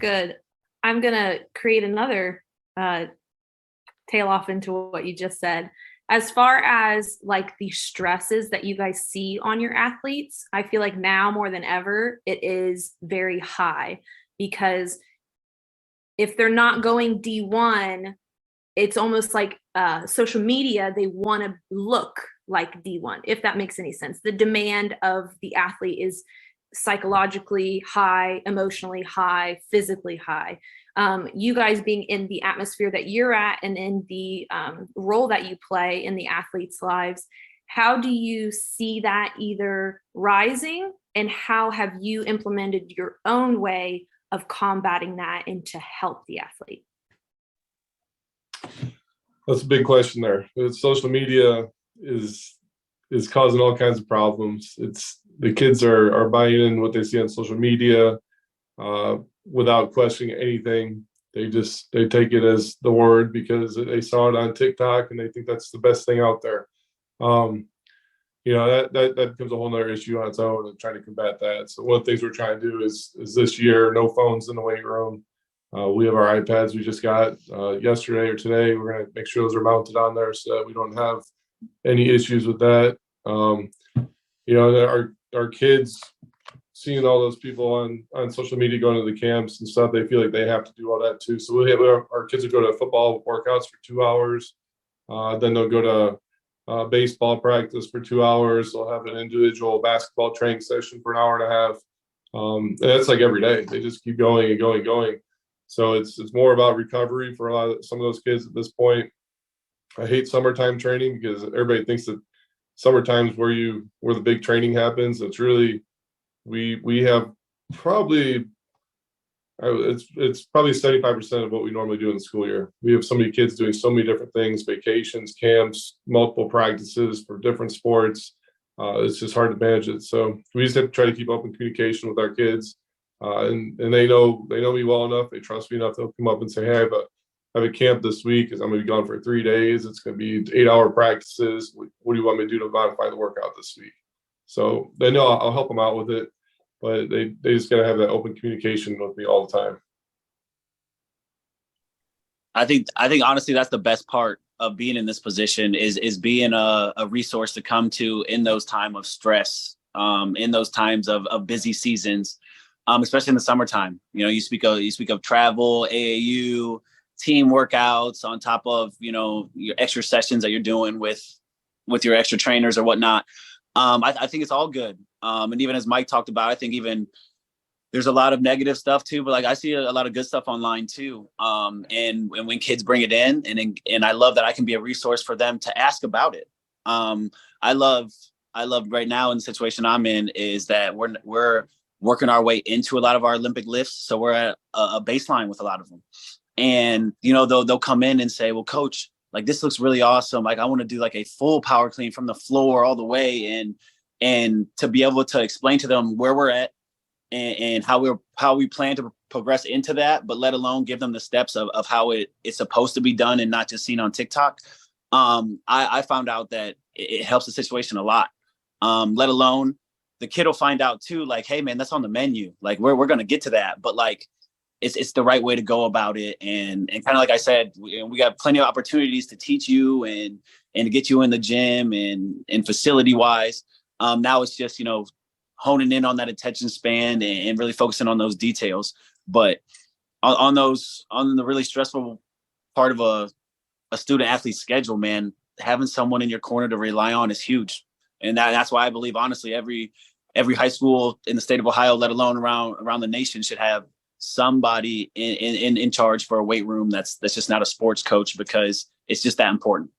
good. I'm going to create another tail off into what you just said. As far as like the stresses that you guys see on your athletes, I feel like now more than ever, it is very high, because if they're not going D1, it's almost like social media, they want to look like D1, if that makes any sense. The demand of the athlete is psychologically high, emotionally high, physically high. You guys being in the atmosphere that you're at and in the role that you play in the athletes' lives, how do you see that either rising, and how have you implemented your own way of combating that and to help the athlete? That's a big question there. Social media is causing all kinds of problems. It's the kids are buying in what they see on social media without questioning anything. They take it as the word because they saw it on TikTok and they think that's the best thing out there. That becomes a whole nother issue on its own, and trying to combat that. So one of the things we're trying to do is this year, no phones in the weight room. We have our iPads we just got yesterday or today. We're going to make sure those are mounted on there so that we don't have any issues with that. Our kids seeing all those people on social media going to the camps and stuff, they feel like they have to do all that too. So we have our kids will go to football workouts for 2 hours. Then they'll go to baseball practice for 2 hours. They'll have an individual basketball training session for an hour and a half. And that's like every day. They just keep going and going and going. So it's more about recovery for some of those kids at this point. I hate summertime training because everybody thinks that summertime is where the big training happens. It's really we have probably it's probably 75% of what we normally do in the school year. We have so many kids doing so many different things: vacations, camps, multiple practices for different sports. It's just hard to manage it. So we just have to try to keep open communication with our kids. And they know me well enough. They trust me enough. They'll come up and say, "Hey, I have a camp this week because I'm going to be gone for 3 days. It's going to be 8-hour practices. What do you want me to do to modify the workout this week?" So they know I'll help them out with it, but they just got to have that open communication with me all the time. I think honestly that's the best part of being in this position is being a resource to come to in those times of stress, in those times of busy seasons. Especially in the summertime. You speak of travel, AAU, team workouts on top of, your extra sessions that you're doing with your extra trainers or whatnot. I think it's all good. And even as Mike talked about, I think even there's a lot of negative stuff too, but like I see a lot of good stuff online too. And when kids bring it in and I love that I can be a resource for them to ask about it. I love right now in the situation I'm in is that we're working our way into a lot of our Olympic lifts. So we're at a baseline with a lot of them. And, they'll come in and say, "Well, coach, like this looks really awesome. Like I want to do like a full power clean from the floor all the way." And to be able to explain to them where we're at and how we plan to progress into that, but let alone give them the steps of how it's supposed to be done and not just seen on TikTok. I found out that it helps the situation a lot. Let alone the kid will find out too, like, "Hey man, that's on the menu. Like we're going to get to that, but like it's the right way to go about it." And kind of like I said, we got plenty of opportunities to teach you and to get you in the gym and facility wise. Now it's just, honing in on that attention span and really focusing on those details. But on the really stressful part of a student athlete schedule, man, having someone in your corner to rely on is huge. And that's why I believe, honestly, every high school in the state of Ohio, let alone around the nation, should have somebody in charge for a weight room that's just not a sports coach, because it's just that important.